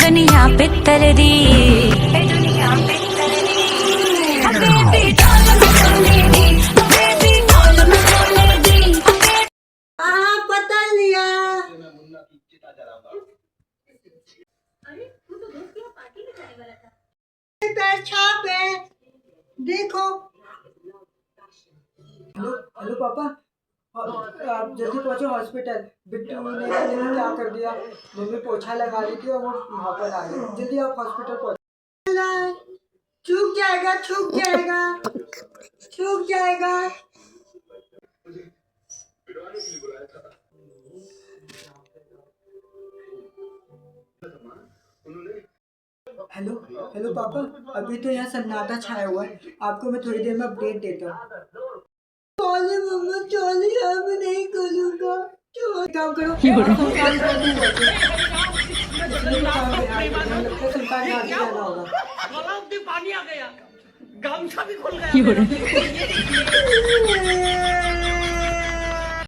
दुनिया पित्तर दी दुनिया पित्तर दी बेबी डॉल में सोने दी बेबी डॉल में सोने दी हाँ पता लिया। पैर छाप है देखो। हेलो हेलो पापा, आप जल्दी पहुंचो हॉस्पिटल। बिट्टू ने क्या कर दिया, मम्मी पोछा लगा रही थी और वो वहाँ पर आ गई। जल्दी आप हॉस्पिटल पहुंचो। छूट जाएगा छूट जाएगा छूट जाएगा। हेलो हेलो पापा, अभी तो यहाँ सन्नाटा छाया हुआ है, आपको मैं थोड़ी देर में अपडेट देता हूँ। चले मम्मा चले, अब नहीं करूँगा। काम करो काम पानी आ गया, गामछा भी खुल गया।